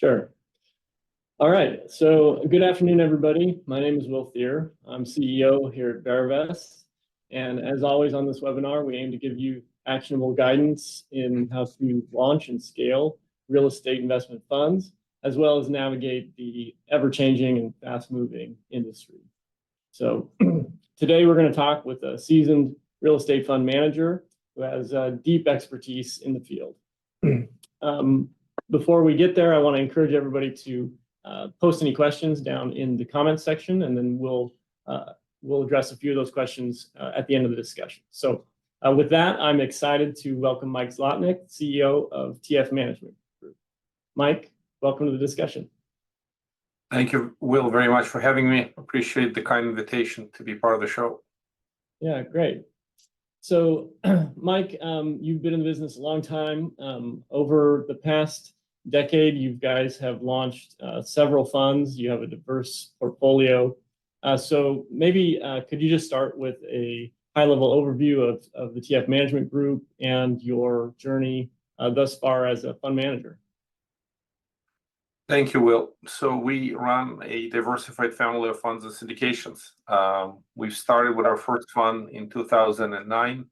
Sure. All right. So good afternoon, everybody. My name is Will Thier. I'm CEO here at Verivest. And as always on this webinar, we aim to give you actionable guidance in how to launch and scale real estate investment funds, as well as navigate the ever-changing and fast-moving industry. So today we're going to talk with a seasoned real estate fund manager who has deep expertise in the field. Before we get there, I want to encourage everybody to post any questions down in the comments section, and then we'll address a few of those questions at the end of the discussion. So with that, I'm excited to welcome Mike Zlotnik, CEO of TF Management Group. Mike, welcome to the discussion. Thank you, Will, very much for having me. Appreciate the kind invitation to be part of the show. Yeah, great. So, Mike, you've been in the business a long time. Over the past decade, you guys have launched several funds. You have a diverse portfolio. So maybe could you just start with a high-level overview of the TF Management Group and your journey thus far as a fund manager? Thank you, Will. So we run a diversified family of funds and syndications. We started with our first fund in 2009.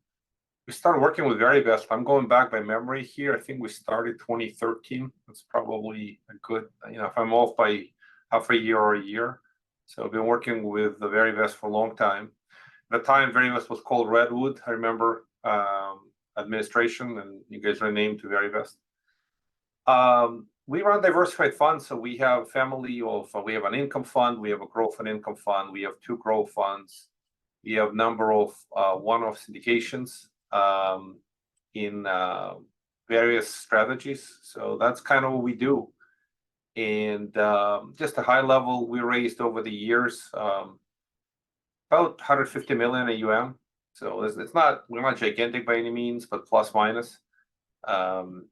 We started working with Verivest. I'm going back by memory here. I think we started 2013. That's probably a good, if I'm off by half a year or a year. So I've been working with the Verivest for a long time. At the time, Verivest was called Redwood. I remember administration, and you guys renamed to Verivest. We run diversified funds, so we have we have an income fund, we have a growth and income fund, we have two growth funds, we have a number of one-off syndications in various strategies. So that's kind of what we do. And just a high level, we raised over the years about 150 million AUM. So we're not gigantic by any means, but plus minus. So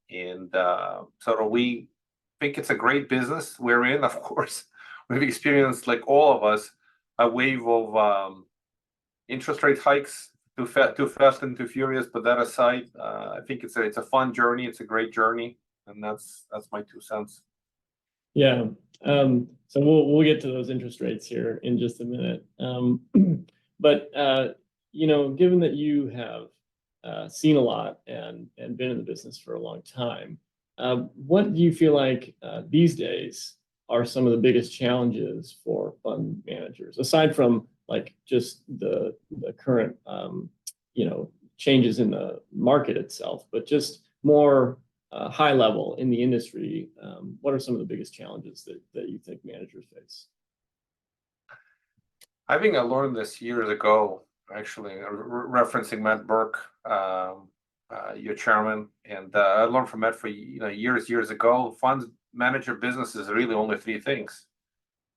we think it's a great business we're in. Of course, we've experienced, like all of us, a wave of interest rate hikes, too fast and too furious. But that aside, I think it's a fun journey. It's a great journey, and that's my 2 cents. Yeah. So we'll get to those interest rates here in just a minute. But given that you have seen a lot and been in the business for a long time, what do you feel like these days are some of the biggest challenges for fund managers, aside from like just the current changes in the market itself, but just more high level in the industry? What are some of the biggest challenges that you think managers face? I think I learned this years ago, actually, referencing Matt Burke, your chairman, and I learned from Matt for years ago. Funds manager business is really only 3 things.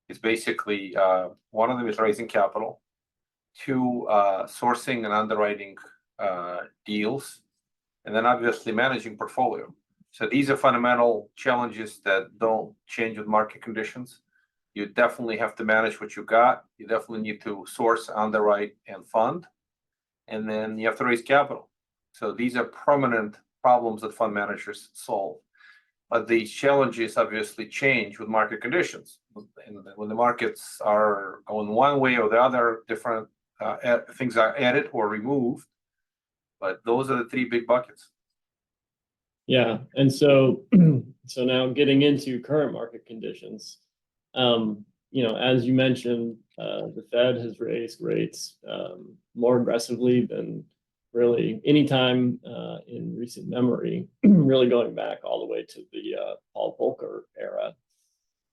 It's basically one of them is raising capital, 2 sourcing and underwriting deals, and then obviously managing portfolio. So these are fundamental challenges that don't change with market conditions. You definitely have to manage what you got. You definitely need to source, underwrite, and fund, and then you have to raise capital. So these are permanent problems that fund managers solve. But these challenges obviously change with market conditions. And when the markets are going one way or the other, different things are added or removed. But those are the 3 big buckets. Yeah. And so now getting into current market conditions, as you mentioned, the Fed has raised rates more aggressively than really any time in recent memory, really going back all the way to the Paul Volcker era.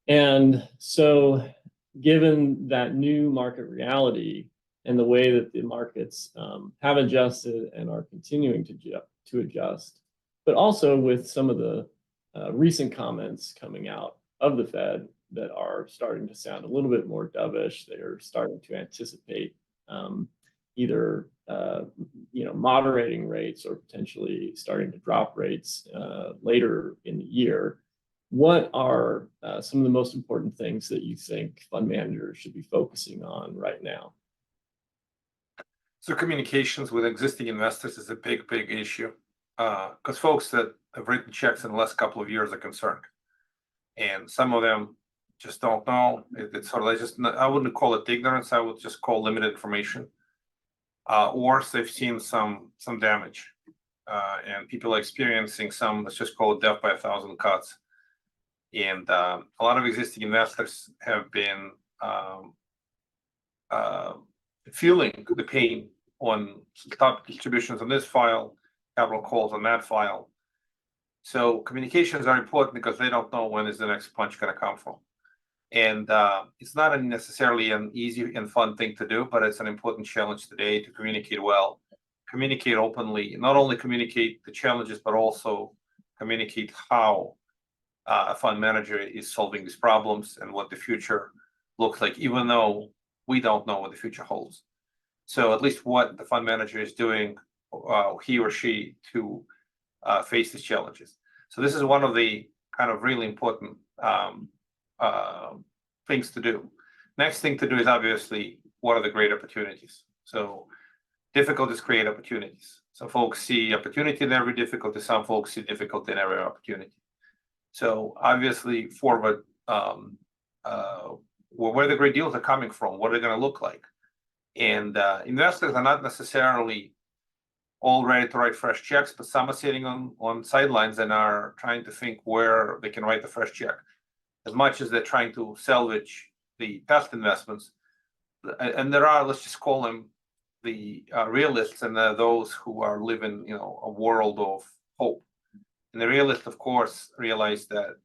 And so given that new market reality and the way that the markets have adjusted and are continuing to adjust, but also with some of the recent comments coming out of the Fed that are starting to sound a little bit more dovish, they are starting to anticipate either moderating rates or potentially starting to drop rates later in the year. What are some of the most important things that you think fund managers should be focusing on right now? So communications with existing investors is a big issue because folks that have written checks in the last couple of years are concerned. and some of them just don't know. It's sort of I wouldn't call it ignorance. I would just call limited information. Or they've seen some damage, and people are experiencing some, let's just call it death by 1,000 cuts. And a lot of existing investors have been feeling the pain on top distributions on this file, capital calls on that file. So communications are important because they don't know when is the next punch going to come from. And it's not necessarily an easy and fun thing to do, but it's an important challenge today to communicate well, communicate openly, not only communicate the challenges, but also communicate how a fund manager is solving these problems and what the future looks like, even though we don't know what the future holds. So at least what the fund manager is doing, he or she, to face these challenges. So this is one of the kind of really important things to do. Next thing to do is obviously, what are the great opportunities? So difficulties create opportunities. Some folks see opportunity in every difficulty. Some folks see difficulty in every opportunity. So obviously, forward, where the great deals are coming from, what are they going to look like? And investors are not necessarily all ready to write fresh checks, but some are sitting on sidelines and are trying to think where they can write the fresh check. As much as they're trying to salvage the past investments, and there are, let's just call them the realists, and those who are living, a world of hope. And the realists, of course, realize that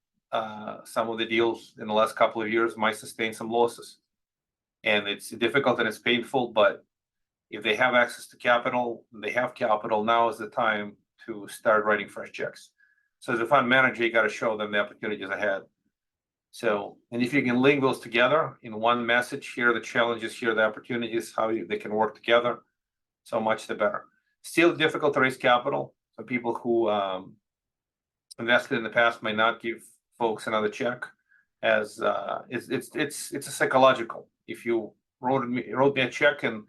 some of the deals in the last couple of years might sustain some losses, and it's difficult and it's painful. But if they have access to capital, they have capital. Now is the time to start writing fresh checks. So as a fund manager, you got to show them the opportunities ahead. So, and if you can link those together in one message, here are the challenges, here are the opportunities, how they can work together, so much the better. Still difficult to raise capital. Some people who invested in the past might not give folks another check, as it's a psychological. If you wrote me a check and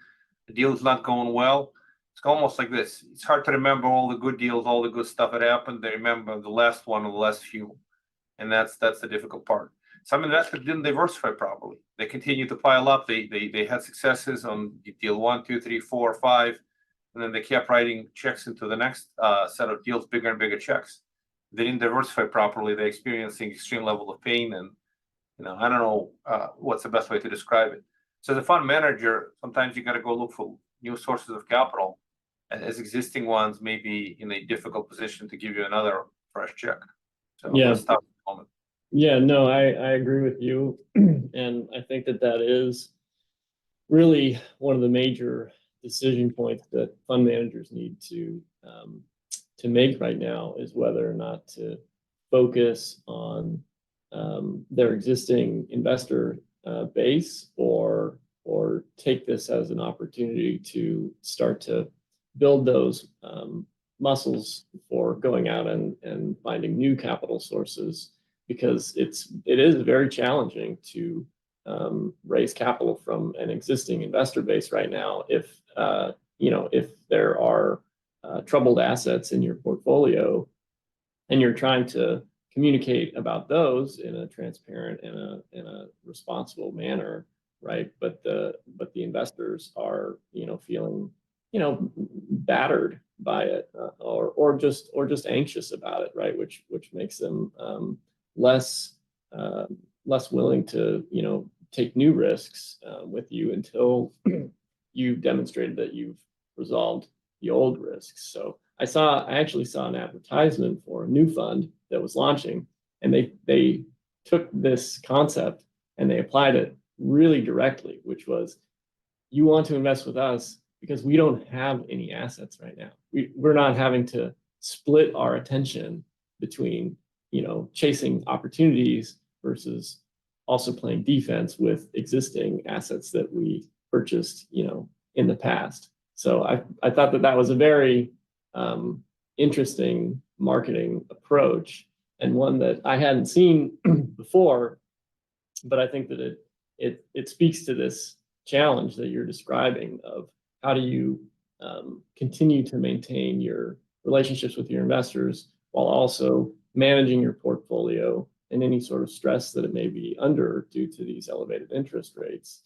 the deal is not going well, it's almost like this. It's hard to remember all the good deals, all the good stuff that happened. They remember the last one or the last few. And that's the difficult part. Some investors didn't diversify properly. They continued to pile up. They had successes on deal 1, 2, 3, 4, 5, and then they kept writing checks into the next set of deals, bigger and bigger checks. They didn't diversify properly. They're experiencing extreme level of pain, and I don't know what's the best way to describe it. So as a fund manager, sometimes you got to go look for new sources of capital, as existing ones may be in a difficult position to give you another fresh check. So yeah. Let's stop. Yeah, no, I agree with you. And I think that is really one of the major decision points that fund managers need to make right now, is whether or not to focus on their existing investor base, or take this as an opportunity to start to build those muscles for going out and finding new capital sources, because it is very challenging to raise capital from an existing investor base right now. If there are troubled assets in your portfolio, and you're trying to communicate about those in a transparent and in a responsible manner, right? But the investors are feeling battered by it, or just anxious about it, right? Which makes them less willing to take new risks with you until you've demonstrated that you've resolved the old risks. So I actually saw an advertisement for a new fund that was launching, and they took this concept and they applied it really directly, which was, you want to invest with us because we don't have any assets right now. We're not having to split our attention between chasing opportunities versus also playing defense with existing assets that we purchased in the past. So I thought that was a very interesting marketing approach, and one that I hadn't seen before. But I think that it speaks to this challenge that you're describing of how do you continue to maintain your relationships with your investors while also managing your portfolio and any sort of stress that it may be under due to these elevated interest rates,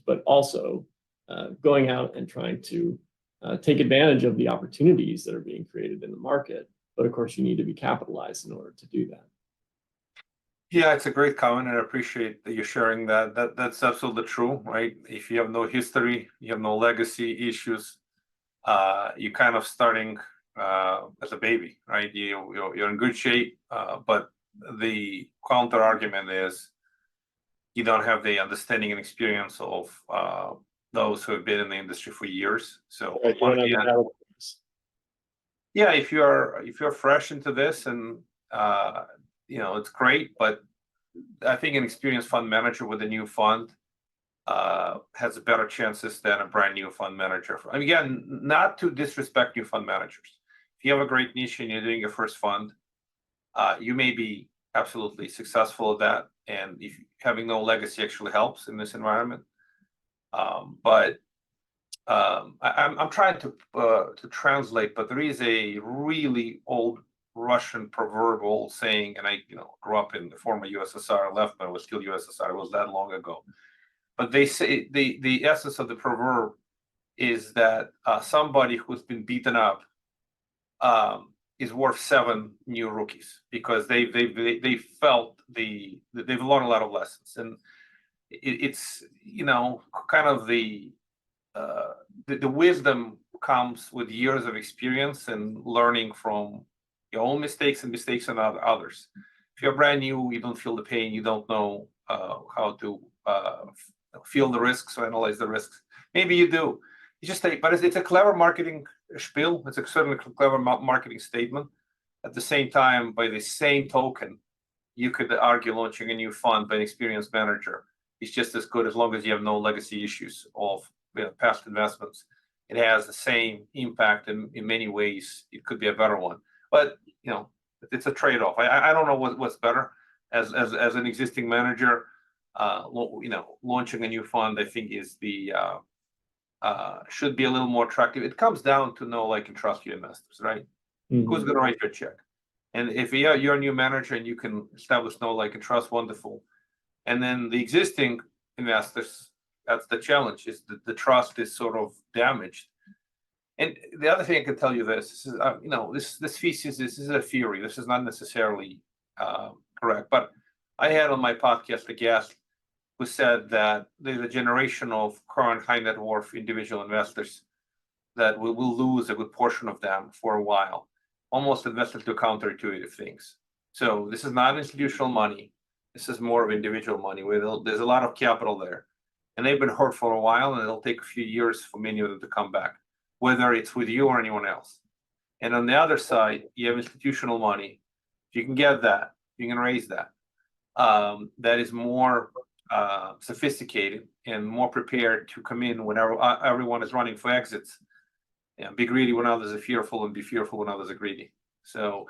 but also going out and trying to take advantage of the opportunities that are being created in the market. But of course, you need to be capitalized in order to do that. Yeah, it's a great comment, and I appreciate that you're sharing that. That's absolutely true, right? If you have no history, you have no legacy issues, you're kind of starting as a baby, right? You're in good shape, but the counter argument is you don't have the understanding and experience of those who have been in the industry for years. So yeah, if you're fresh into this, and it's great, but I think an experienced fund manager with a new fund has better chances than a brand new fund manager. And again, not to disrespect new fund managers. If you have a great niche and you're doing your first fund, you may be absolutely successful at that. And if having no legacy actually helps in this environment. But I'm trying to translate, but there is a really old Russian proverbial saying, and I grew up in the former USSR, left, but it was still USSR. It was that long ago. But they say the essence of the proverb is that somebody who's been beaten up is worth 7 new rookies, because they felt they've learned a lot of lessons, and it's kind of the wisdom comes with years of experience and learning from your own mistakes and mistakes of others. If you're brand new, you don't feel the pain, you don't know how to feel the risks or analyze the risks. Maybe you do. You just take, but it's a clever marketing spiel. It's a certainly clever marketing statement. At the same time, by the same token, you could argue launching a new fund by an experienced manager is just as good, as long as you have no legacy issues of past investments. It has the same impact, and in many ways, it could be a better one. But it's a trade-off. I don't know what's better. As an existing manager, launching a new fund, I think is should be a little more attractive. It comes down to know, like, and trust your investors, right? Mm-hmm. Who's going to write your check? And if you're a new manager and you can establish know, like, and trust, wonderful. And then the existing investors, that's the challenge, is that the trust is sort of damaged. And the other thing I can tell you this is, this thesis, this is a theory. This is not necessarily correct. But I had on my podcast a guest who said that there's a generation of current high net worth individual investors that will lose a good portion of them for a while, almost invested to counterintuitive things. So this is not institutional money. This is more of individual money, where there's a lot of capital there. And they've been hurt for a while, and it'll take a few years for many of them to come back, whether it's with you or anyone else. And on the other side, you have institutional money. If you can get that, you can raise that. That is more sophisticated and more prepared to come in whenever everyone is running for exits. Be greedy when others are fearful, and be fearful when others are greedy. So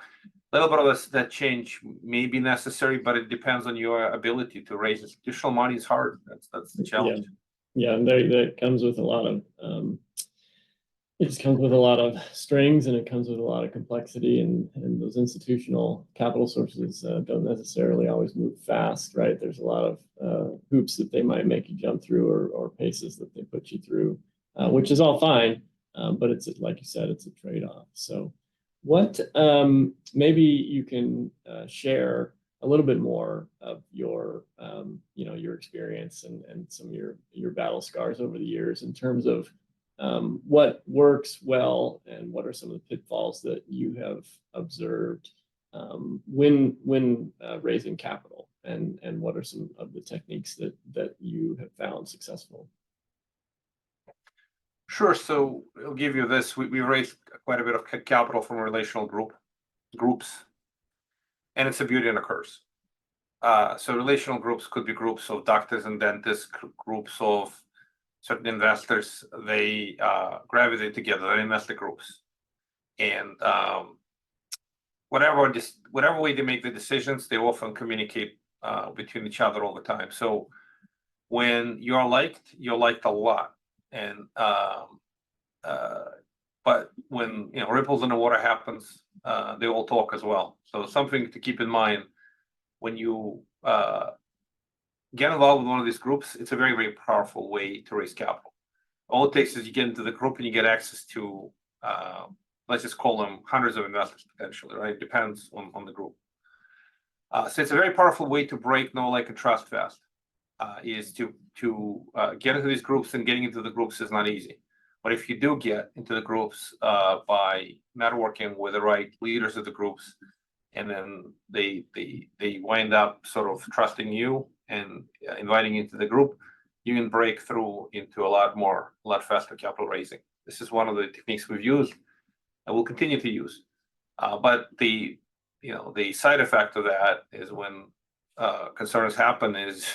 a little bit of that change may be necessary, but it depends on your ability to raise institutional money. Is hard. That's the challenge. Yeah, and that comes with a lot of it just comes with a lot of strings, and it comes with a lot of complexity, and those institutional capital sources don't necessarily always move fast, right? There's a lot of hoops that they might make you jump through, or paces that they put you through, which is all fine, but it's, like you said, it's a trade-off. So what maybe you can share a little bit more of your your experience and some of your battle scars over the years in terms of what works well, and what are some of the pitfalls that you have observed when raising capital, and what are some of the techniques that you have found successful? Sure. So I'll give you this. We raised quite a bit of capital from relational groups, and it's a beauty and a curse. So relational groups could be groups of doctors and dentists, groups of certain investors. They gravitate together. They're investor groups, and whatever way they make the decisions, they often communicate between each other all the time. So when you're liked a lot, and but when ripples in the water happens, they all talk as well. So something to keep in mind when you get involved with one of these groups. It's a very, very powerful way to raise capital. All it takes is you get into the group and you get access to, let's just call them hundreds of investors potentially, right? Depends on the group. So it's a very powerful way to break know, like, and trust fast. Is to get into these groups, and getting into the groups is not easy. But if you do get into the groups by networking with the right leaders of the groups, and then they wind up sort of trusting you and inviting you into the group, you can break through into a lot faster capital raising. This is one of the techniques we've used and will continue to use. But the side effect of that is when concerns happen is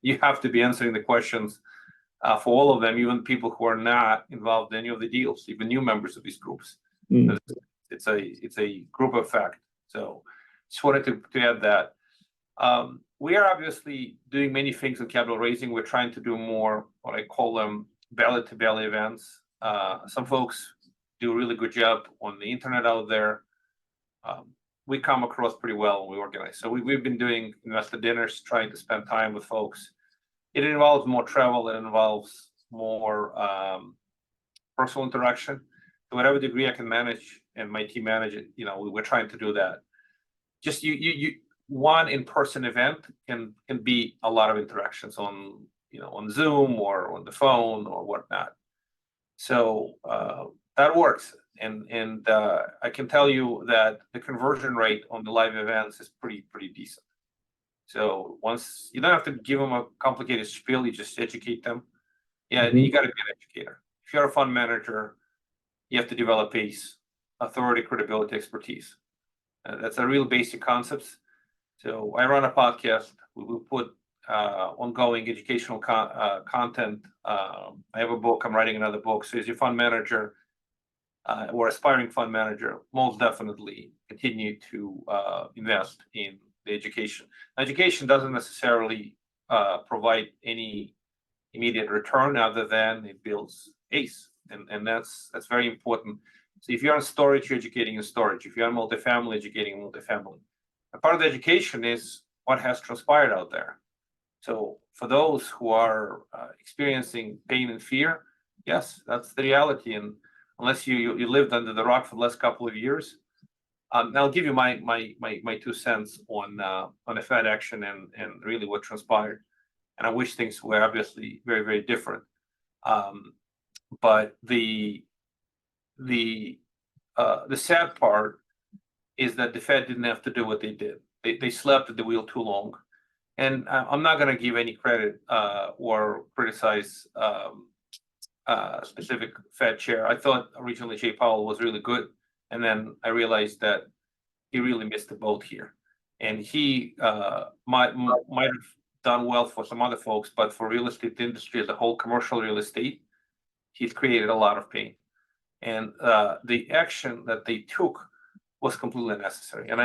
you have to be answering the questions for all of them, even people who are not involved in any of the deals, even new members of these groups. It's a group effect. So just wanted to add that. We are obviously doing many things in capital raising. We're trying to do more, what I call them, belly-to-belly events. Some folks do a really good job on the internet out there. We come across pretty well when we organize. So we've been doing investor dinners, trying to spend time with folks. It involves more travel. It involves more personal interaction. To whatever degree I can manage and my team manage it, we're trying to do that. Just one in-person event can be a lot of interactions on Zoom or on the phone or whatnot. So that works. And I can tell you that the conversion rate on the live events is pretty decent. So once you don't have to give them a complicated spiel, you just educate them. Yeah, you got to be an educator. If you're a fund manager, you have to develop pace, authority, credibility, expertise. That's a real basic concepts. So I run a podcast. We will put ongoing educational content. I have a book. I'm writing another book. So as your fund manager or aspiring fund manager, most definitely continue to invest in the education. Education doesn't necessarily provide any immediate return other than it builds ACE, and that's very important. So if you're on storage, you're educating in storage. If you're on multifamily, educating in multifamily. And part of the education is what has transpired out there. So for those who are experiencing pain and fear, yes, that's the reality. And unless you lived under the rock for the last couple of years, I'll give you my 2 cents on the Fed action and really what transpired. And I wish things were obviously very, very different. But the sad part is that the Fed didn't have to do what they did. They slept at the wheel too long. And I'm not going to give any credit or criticize specific Fed chair. I thought originally Jay Powell was really good. And then I realized that he really missed the boat here. And he might have done well for some other folks, but for real estate industry as a whole, commercial real estate, he's created a lot of pain. And the action that they took was completely unnecessary. And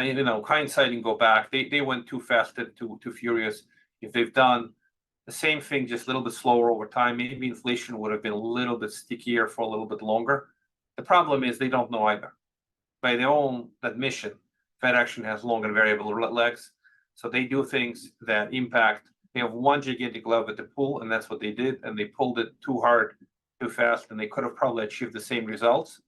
hindsight and go back, they went too fast and too furious. If they've done the same thing, just a little bit slower over time, maybe inflation would have been a little bit stickier for a little bit longer. The problem is they don't know either. By their own admission, Fed action has long and variable legs. So they do things that impact. They have one gigantic lever to pull, and that's what they did. And they pulled it too hard, too fast, and they could have probably achieved the same results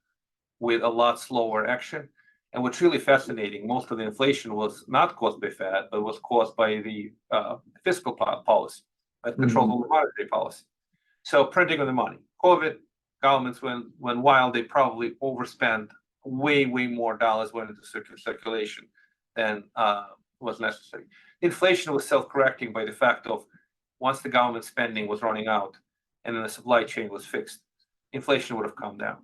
with a lot slower action. And what's really fascinating, most of the inflation was not caused by Fed, but was caused by the fiscal policy, that controls the monetary policy. So printing of the money. COVID, governments when wild, they probably overspent way more dollars went into circulation than was necessary. Inflation was self-correcting by the fact of once the government spending was running out and then the supply chain was fixed, inflation would have come down.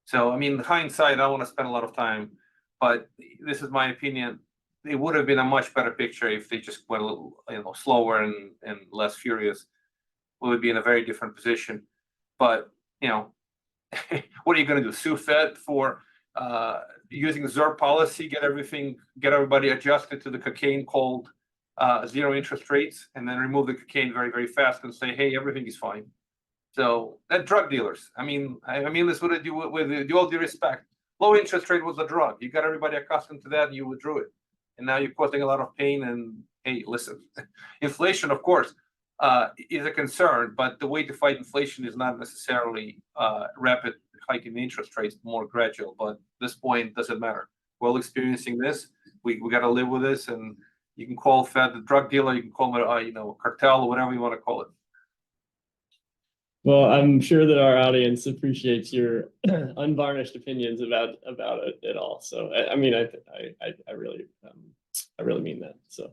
So, in hindsight, I don't want to spend a lot of time, but this is my opinion. It would have been a much better picture if they just went a little, slower and less furious. We would be in a very different position. But, what are you going to do? Sue Fed for using ZERP policy, get everybody adjusted to the cocaine called zero interest rates, and then remove the cocaine very, very fast and say, hey, everything is fine. So that drug dealers, I mean this with all due respect. Low interest rate was a drug. You got everybody accustomed to that, and you withdrew it, and now you're causing a lot of pain. And hey, listen, inflation, of course, is a concern, but the way to fight inflation is not necessarily rapid hiking interest rates, more gradual. But at this point, doesn't matter. We're all experiencing this. We got to live with this, and you can call Fed the drug dealer, you can call it a cartel, or whatever you want to call it. Well, I'm sure that our audience appreciates your unvarnished opinions about it all. So I mean, I really mean that. So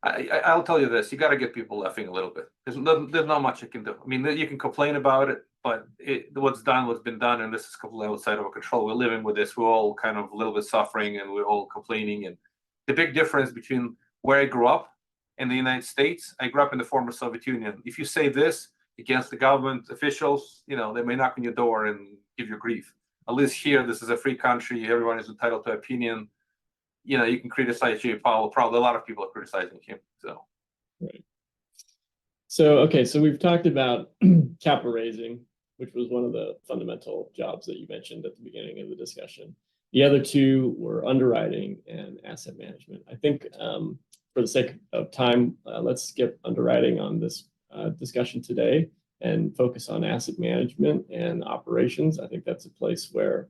I'll tell you this: you got to get people laughing a little bit. There's not much you can do. I mean, you can complain about it, but what's been done, and this is completely outside of our control. We're living with this. We're all kind of a little bit suffering, and we're all complaining. And the big difference between where I grew up in the United States, I grew up in the former Soviet Union. If you say this against the government officials, they may knock on your door and give you grief. At least here, this is a free country. Everyone is entitled to opinion. You can criticize Jay Powell. Probably a lot of people are criticizing him. So, right. So okay, so we've talked about capital raising, which was one of the fundamental jobs that you mentioned at the beginning of the discussion. The other two were underwriting and asset management. I think for the sake of time, let's skip underwriting on this discussion today and focus on asset management and operations. I think that's a place where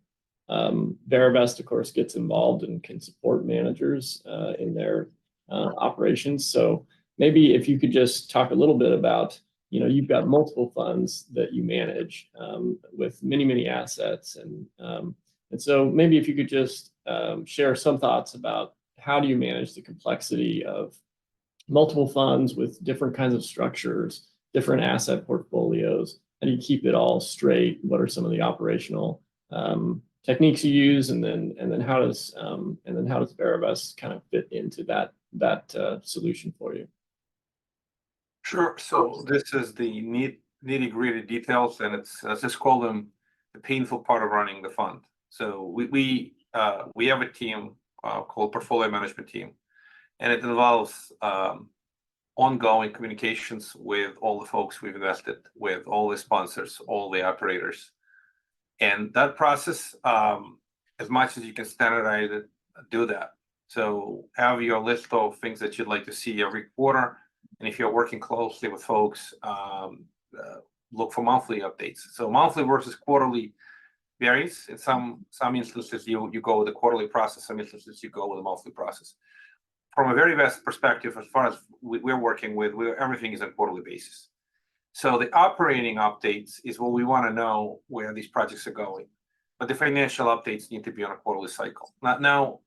Verivest, of course, gets involved and can support managers in their operations. So maybe if you could just talk a little bit about, you've got multiple funds that you manage with many assets, and so maybe if you could just share some thoughts about how do you manage the complexity of multiple funds with different kinds of structures, different asset portfolios. How do you keep it all straight? What are some of the operational techniques you use, and then how does Verivest kind of fit into that solution for you? Sure. So this is the nitty-gritty details, and let's just call them the painful part of running the fund. So we have a team called portfolio management team, and it involves ongoing communications with all the folks we've invested with, all the sponsors, all the operators. And that process, as much as you can standardize it, do that. So have your list of things that you'd like to see every quarter. And if you're working closely with folks, look for monthly updates. So monthly versus quarterly varies. In some instances, you go with the quarterly process. Some instances, you go with the monthly process. From a very vast perspective, as far as we're working with, everything is on a quarterly basis. So the operating updates is what we want to know where these projects are going. But the financial updates need to be on a quarterly cycle. Now,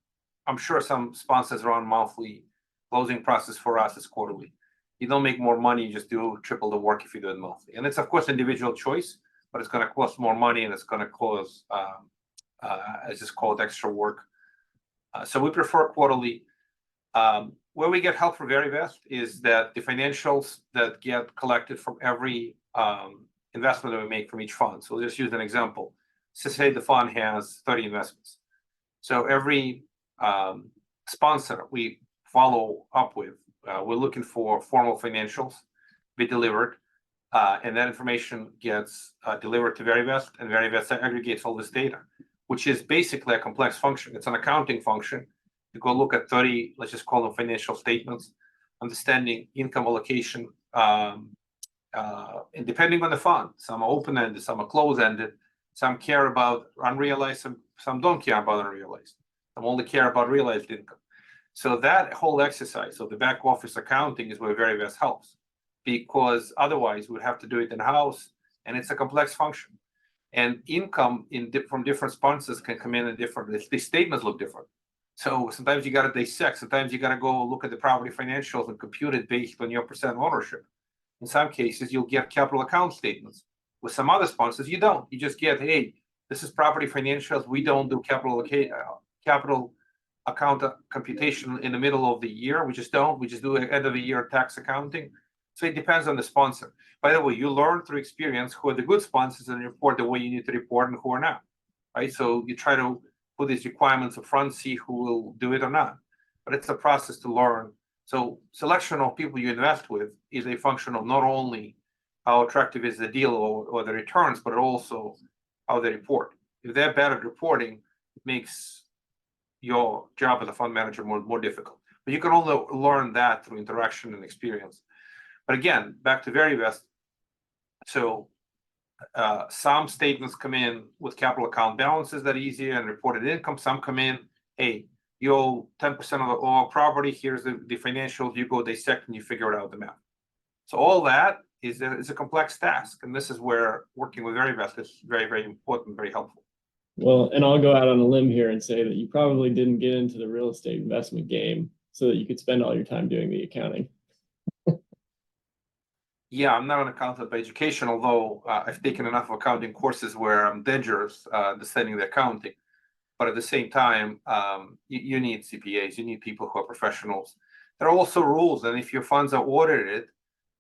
I'm sure some sponsors run monthly. Closing process for us is quarterly. You don't make more money, you just do triple the work if you do it monthly. And it's, of course, individual choice, but it's going to cost more money, and it's going to cause, I just call it extra work. So we prefer quarterly. Where we get help from Verivest is that the financials that get collected from every investment that we make from each fund. So we'll just use an example. So say the fund has 30 investments. So every sponsor we follow up with, we're looking for formal financials be delivered, and that information gets delivered to Verivest, and Verivest aggregates all this data, which is basically a complex function. It's an accounting function. You go look at 30, let's just call them financial statements, understanding income allocation, and depending on the fund, some are open-ended, some are closed-ended, some care about unrealized, some don't care about unrealized, some only care about realized income. So that whole exercise of the back office accounting is where Verivest helps, because otherwise we'd have to do it in-house, and it's a complex function. And income from different sponsors can come in different, the statements look different. So sometimes you got to dissect. Sometimes you got to go look at the property financials and compute it based on your percent ownership. In some cases, you'll get capital account statements. With some other sponsors, you don't. You just get, hey, this is property financials. We don't do capital account computation in the middle of the year. We just don't. We just do end of the year tax accounting. So it depends on the sponsor. By the way, you learn through experience who are the good sponsors and report the way you need to report and who are not. Right? So you try to put these requirements up front, see who will do it or not. But it's a process to learn. So selection of people you invest with is a function of not only how attractive is the deal or the returns, but also how they report. If they're bad at reporting, it makes your job as a fund manager more difficult. But you can only learn that through interaction and experience. But again, back to Verivest. So some statements come in with capital account balances that are easier and reported income. Some come in, hey, you owe 10% of all property. Here's the financials. You go dissect and you figure it out the math. So all that is a complex task, and this is where working with Verivest is very, very important, very helpful. Well, and I'll go out on a limb here and say that you probably didn't get into the real estate investment game so that you could spend all your time doing the accounting. Yeah, I'm not an accountant by education, although I've taken enough accounting courses where I'm dangerous studying the accounting. But at the same time, you need CPAs, you need people who are professionals. There are also rules, and if your funds are audited,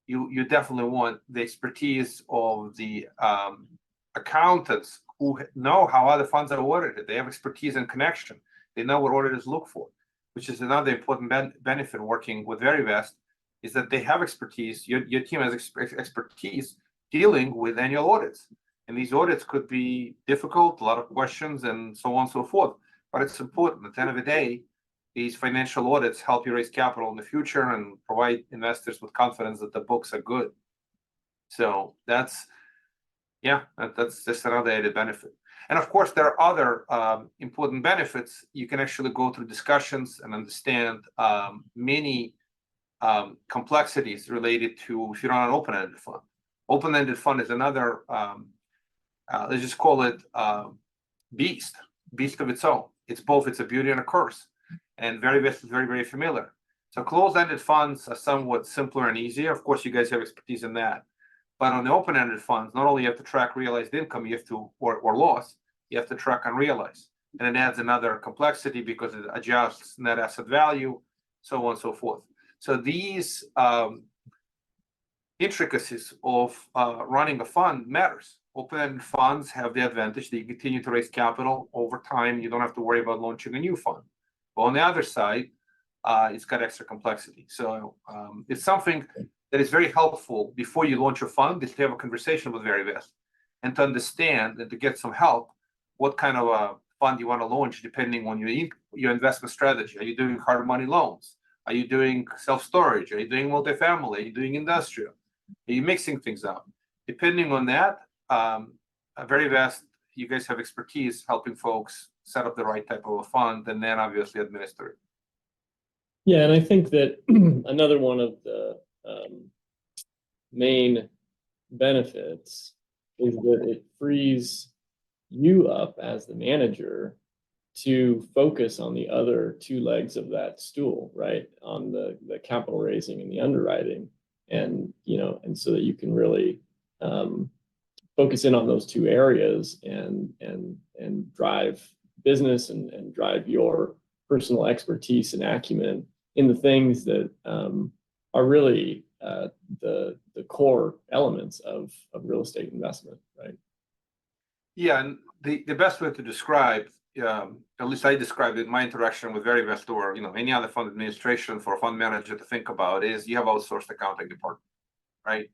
you definitely want the expertise of the accountants who know how other funds are audited. They have expertise and connection. They know what auditors look for, which is another important benefit working with Verivest, is that they have expertise. Your team has expertise dealing with annual audits. And these audits could be difficult, a lot of questions, and so on and so forth. But it's important. At the end of the day, these financial audits help you raise capital in the future and provide investors with confidence that the books are good. So that's just another added benefit. And of course, there are other important benefits. You can actually go through discussions and understand many complexities related to if you run an open-ended fund. Open-ended fund is another, let's just call it beast of its own. It's a beauty and a curse. And Verivest is very, very familiar. So closed-ended funds are somewhat simpler and easier. Of course, you guys have expertise in that. But on the open-ended funds, not only you have to track realized income, you have to or loss, you have to track unrealized. And it adds another complexity because it adjusts net asset value, so on and so forth. So these intricacies of running a fund matters. Open-ended funds have the advantage that you continue to raise capital over time. You don't have to worry about launching a new fund. But on the other side, it's got extra complexity. So it's something that is very helpful before you launch a fund, is to have a conversation with Verivest and to understand and to get some help what kind of a fund you want to launch depending on your investment strategy. Are you doing hard money loans? Are you doing self-storage? Are you doing multifamily? Are you doing industrial? Are you mixing things up? Depending on that, Verivest, you guys have expertise helping folks set up the right type of a fund and then obviously administer it. Yeah, and I think that another one of the main benefits is that it frees you up as the manager to focus on the other two legs of that stool, right? On the capital raising and the underwriting, and so that you can really focus in on those two areas and drive business and drive your personal expertise and acumen in the things that are really the core elements of real estate investment, right? Yeah, and the best way to describe, at least I described it, my interaction with Verivest or any other fund administration for a fund manager to think about is you have outsourced accounting department, right?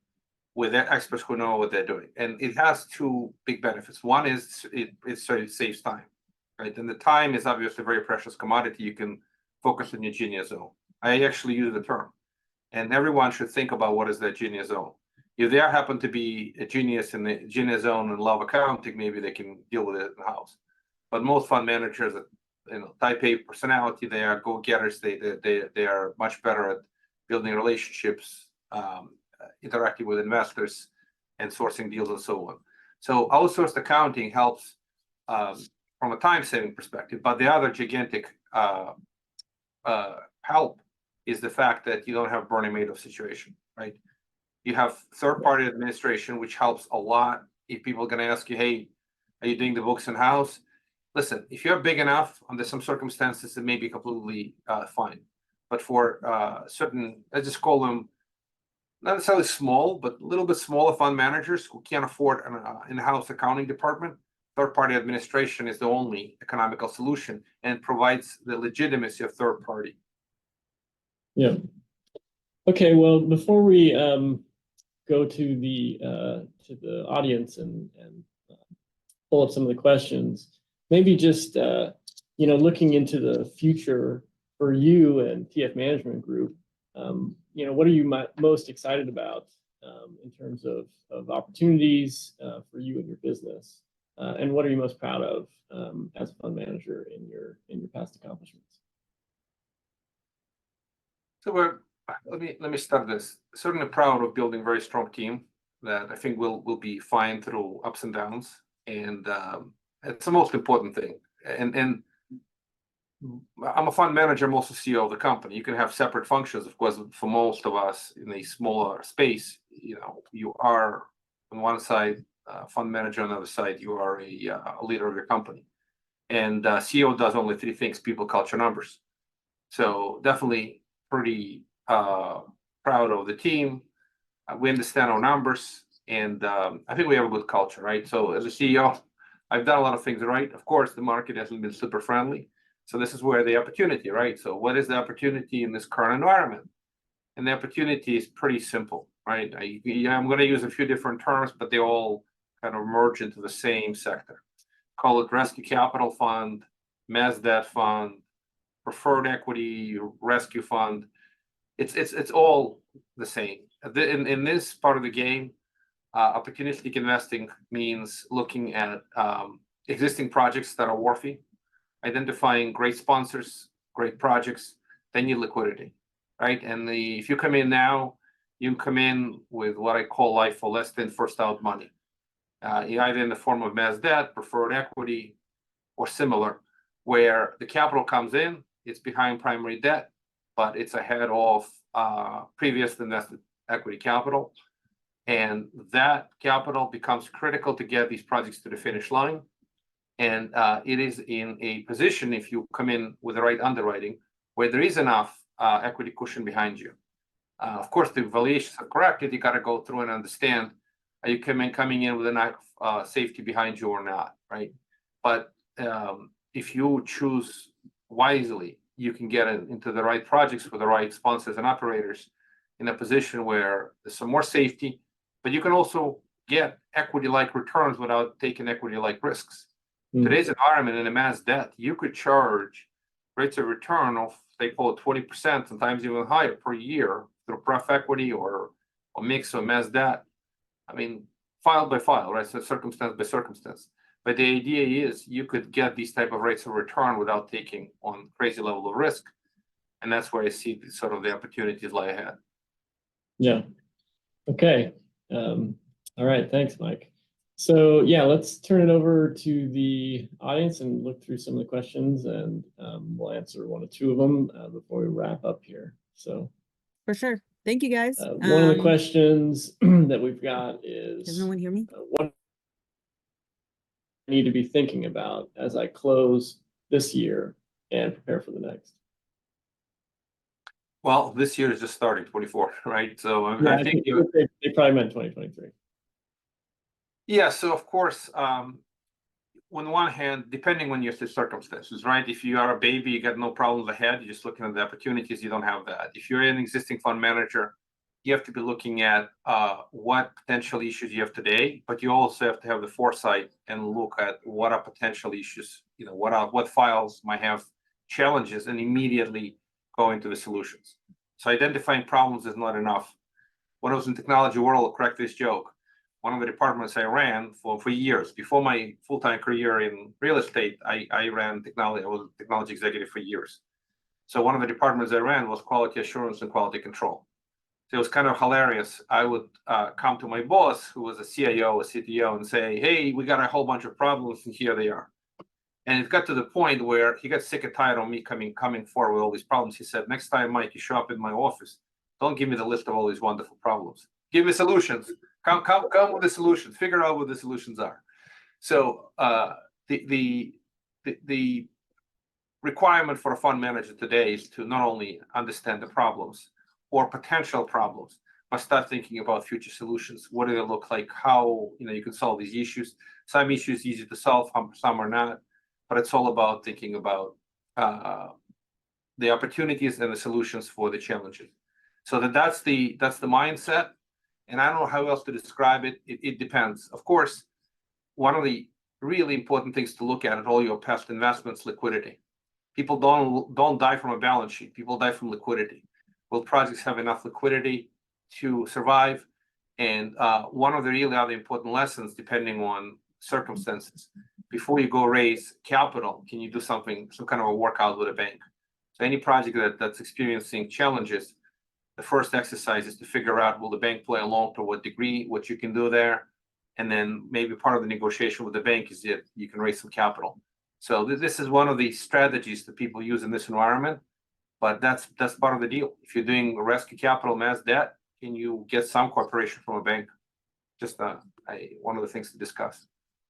With experts who know what they're doing. And it has two big benefits. One is it saves time, right? And the time is obviously a very precious commodity. You can focus on your genius zone. I actually use the term. And everyone should think about what is their genius zone. If they happen to be a genius in the genius zone and love accounting, maybe they can deal with it in the house. But most fund managers, type A personality, they are go-getters. They are much better at building relationships, interacting with investors, and sourcing deals and so on. So outsourced accounting helps from a time-saving perspective. But the other gigantic help is the fact that you don't have Bernie Madoff situation, right? You have third-party administration, which helps a lot. If people are going to ask you, hey, are you doing the books in-house? Listen, if you're big enough, under some circumstances, it may be completely fine. But for certain, let's just call them not necessarily small, but a little bit smaller fund managers who can't afford an in-house accounting department, third-party administration is the only economical solution and provides the legitimacy of third party. Yeah. Okay, well, before we go to the audience and pull up some of the questions, maybe just looking into the future for you and TF Management Group, what are you most excited about in terms of opportunities for you and your business, and what are you most proud of as a fund manager in your past accomplishments? So let me start this. Certainly proud of building a very strong team that I think will be fine through ups and downs, and it's the most important thing. And I'm a fund manager. I'm also CEO of the company. You can have separate functions, of course. For most of us in a smaller space, you are on one side fund manager, on the other side you are a leader of your company. And CEO does only three things: people, culture, numbers. So definitely pretty proud of the team. We understand our numbers, and I think we have a good culture, right? So as a CEO, I've done a lot of things right. Of course, the market hasn't been super friendly. So this is where the opportunity, right? So what is the opportunity in this current environment? And the opportunity is pretty simple, right? I'm going to use a few different terms, but they all kind of merge into the same sector. Call it rescue capital fund, mezz debt fund, preferred equity rescue fund. It's all the same. In this part of the game, opportunistic investing means looking at existing projects that are worthy, identifying great sponsors, great projects, then need liquidity, right? And if you come in now, you come in with what I call life for less than first out money, either in the form of mezz debt, preferred equity, or similar, where the capital comes in, it's behind primary debt, but it's ahead of previous invested equity capital. And that capital becomes critical to get these projects to the finish line. And it is in a position, if you come in with the right underwriting, where there is enough equity cushion behind you. Of course, the valuations are corrected. You got to go through and understand, are you coming in with enough safety behind you or not, right? But if you choose wisely, you can get into the right projects with the right sponsors and operators in a position where there's some more safety, but you can also get equity-like returns without taking equity-like risks. Today's environment in a mezz debt, you could charge rates of return of, they call it 20%, sometimes even higher per year through pref equity or a mix of mezz debt. I mean, file by file, right? So circumstance by circumstance. But the idea is you could get these type of rates of return without taking on crazy level of risk. And that's where I see sort of the opportunities lie ahead. Yeah. Okay. All right. Thanks, Mike. So yeah, let's turn it over to the audience and look through some of the questions, and we'll answer one or two of them before we wrap up here. So for sure. Thank you, guys. One of the questions that we've got is, does no one hear me? What I need to be thinking about as I close this year and prepare for the next? Well, this year is just starting, 24, right? So yeah, I think they probably meant 2023. Yeah, so of course, on one hand, depending on your circumstances, right? If you are a baby, you got no problems ahead, you're just looking at the opportunities, you don't have that. If you're an existing fund manager, you have to be looking at what potential issues you have today, but you also have to have the foresight and look at what are potential issues, what files might have challenges, and immediately go into the solutions. So identifying problems is not enough. When I was in technology world, I'll crack this joke. One of the departments I ran for years, before my full-time career in real estate, I ran technology. I was a technology executive for years. So one of the departments I ran was quality assurance and quality control. So it was kind of hilarious. I would come to my boss, who was a CIO, a CTO, and say, hey, we got a whole bunch of problems, and here they are. And it got to the point where he got sick and tired of me coming forward with all these problems. He said, next time, Mike, you show up in my office, don't give me the list of all these wonderful problems. Give me solutions. Come with the solutions. Figure out what the solutions are. So the requirement for a fund manager today is to not only understand the problems or potential problems, but start thinking about future solutions. What do they look like? How you can solve these issues? Some issues easy to solve, some are not. But it's all about thinking about the opportunities and the solutions for the challenges. So that's the mindset. And I don't know how else to describe it. It depends. Of course, one of the really important things to look at all your past investments, liquidity. People don't die from a balance sheet. People die from liquidity. Will projects have enough liquidity to survive? And one of the really other important lessons, depending on circumstances, before you go raise capital, can you do some kind of a workout with a bank? So any project that's experiencing challenges, the first exercise is to figure out, will the bank play along, to what degree, what you can do there, and then maybe part of the negotiation with the bank is that you can raise some capital. So this is one of the strategies that people use in this environment, but that's part of the deal. If you're doing rescue capital, mass debt, can you get some cooperation from a bank? Just one of the things to discuss.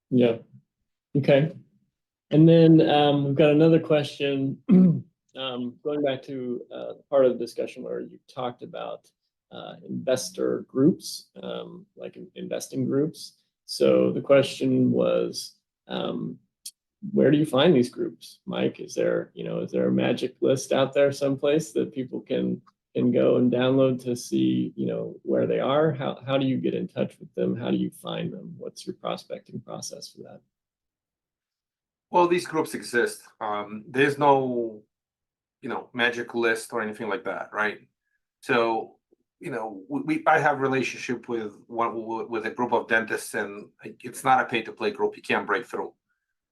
Yeah. Okay. And then we've got another question. Going back to part of the discussion where you talked about investor groups, like investing groups. So the question was, where do you find these groups, Mike? Is there a magic list out there someplace that people can go and download to see, where they are? How do you get in touch with them? How do you find them? What's your prospecting process for that? Well, these groups exist. There's no, magic list or anything like that, right? So, I have a relationship with a group of dentists, and it's not a pay-to-play group. You can't break through.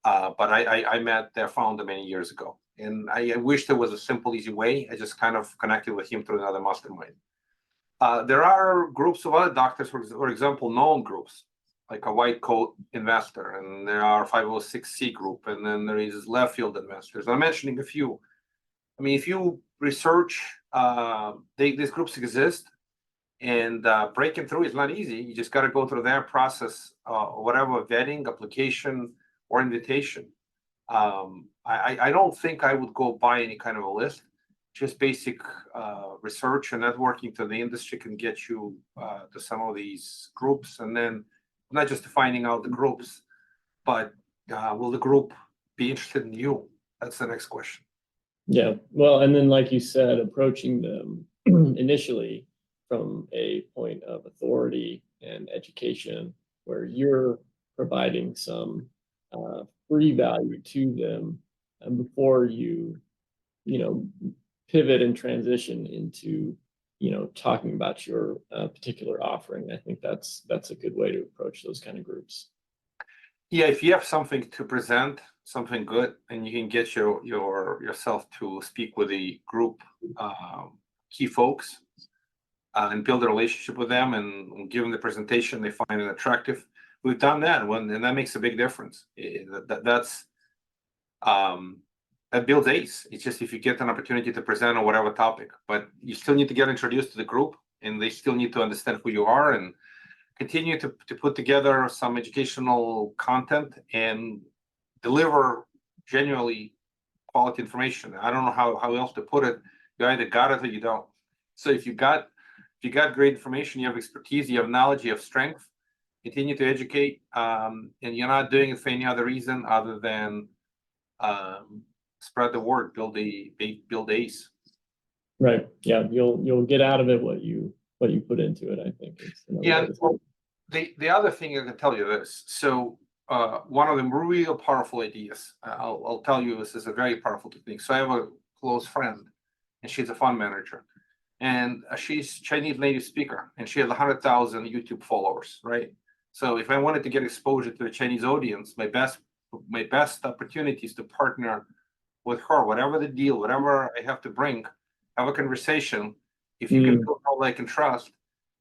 But I met their founder many years ago, and I wish there was a simple, easy way. I just kind of connected with him through another mastermind. There are groups of other doctors, for example, known groups, like a white coat investor, and there are 506c group, and then there is left field investors. I'm mentioning a few. I mean, if you research, these groups exist, and breaking through is not easy. You just got to go through their process, whatever vetting, application, or invitation. I don't think I would go buy any kind of a list. Just basic research and networking to the industry can get you to some of these groups, and then not just finding out the groups, but will the group be interested in you? That's the next question. Yeah, well, and then like you said, approaching them initially from a point of authority and education, where you're providing some free value to them before you pivot and transition into talking about your particular offering. I think that's a good way to approach those kind of groups. Yeah, if you have something to present, something good, and you can get yourself to speak with the group key folks and build a relationship with them, and give them the presentation, they find it attractive. We've done that, and that makes a big difference. That builds ACE. It's just if you get an opportunity to present on whatever topic, but you still need to get introduced to the group, and they still need to understand who you are, and continue to put together some educational content and deliver genuinely quality information. I don't know how else to put it. You either got it or you don't. So if you got great information, you have expertise, you have knowledge, you have strength, continue to educate, and you're not doing it for any other reason other than spread the word, build ACE. Right. Yeah. You'll get out of it what you put into it, I think. Yeah. Well, the other thing I can tell you this. So one of the real powerful ideas, I'll tell you, this is a very powerful technique. So I have a close friend, and she's a fund manager, and she's Chinese native speaker, and she has 100,000 YouTube followers, right? So if I wanted to get exposure to the Chinese audience, my best opportunity is to partner with her, whatever the deal, whatever I have to bring, have a conversation. If you can build all like and trust,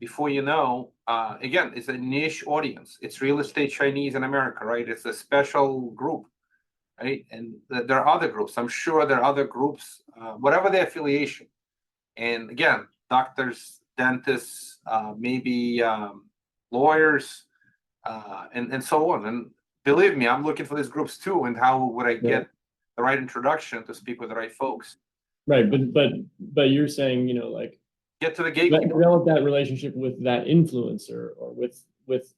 before you know, again, it's a niche audience. It's real estate Chinese in America, right? It's a special group, right? And there are other groups. I'm sure there are other groups, whatever their affiliation. And again, doctors, dentists, maybe lawyers, and so on. And believe me, I'm looking for these groups too. And how would I get the right introduction to speak with the right folks? Right, but you're saying, like, get to the gatekeeper. Develop that relationship with that influencer, or with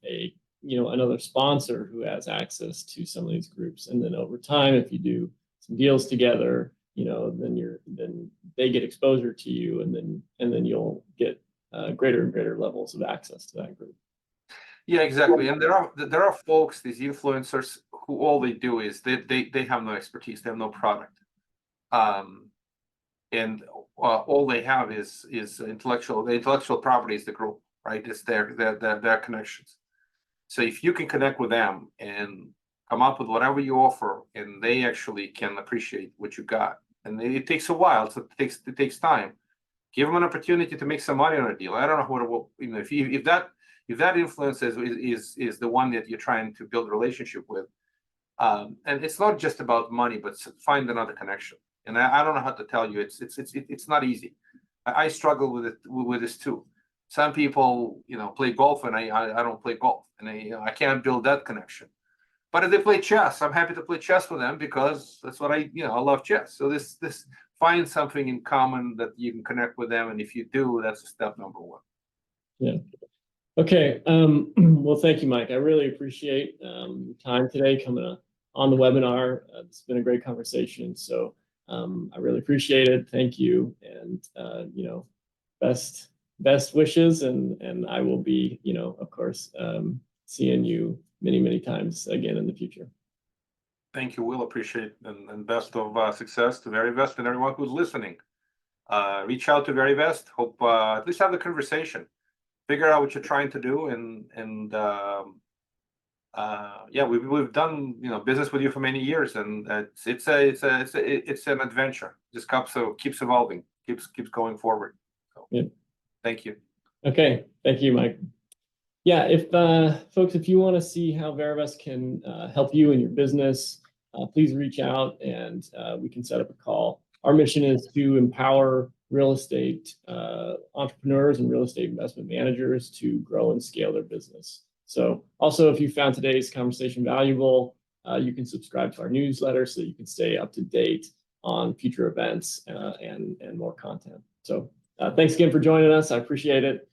a another sponsor who has access to some of these groups, and then over time, if you do some deals together, then they get exposure to you, and then you'll get greater and greater levels of access to that group. Yeah, exactly. And there are folks, these influencers, who all they do is they have no expertise, they have no product, and all they have is the intellectual property is the group, right? It's their connections. So if you can connect with them and come up with whatever you offer, and they actually can appreciate what you got, and it takes a while, so it takes time. Give them an opportunity to make some money on a deal. I don't know what you know, if that influence is the one that you're trying to build a relationship with, and it's not just about money, but find another connection. And I don't know how to tell you, it's not easy. I struggle with this too. Some people, you know, play golf, and I don't play golf, and I can't build that connection. But if they play chess, I'm happy to play chess with them, because that's what I love chess. So this find something in common that you can connect with them, and if you do, that's step number one. Yeah. Okay. Well, thank you, Mike. I really appreciate your time today coming on the webinar. It's been a great conversation. So I really appreciate it. Thank you. And, best wishes. And I will be, of course, seeing you many, many times again in the future. Thank you, Will. Appreciate and best of success to Verivest and everyone who's listening. Reach out to Verivest. Hope at least have the conversation. Figure out what you're trying to do, and yeah, we've done business with you for many years, and it's an adventure. Just keeps evolving, keeps going forward. So yeah. Thank you. Okay, thank you, Mike. Yeah, if folks, if you want to see how Verivest can help you in your business, please reach out, and we can set up a call. Our mission is to empower real estate entrepreneurs and real estate investment managers to grow and scale their business. So also, if you found today's conversation valuable, you can subscribe to our newsletter so that you can stay up to date on future events and more content. So thanks again for joining us. I appreciate it.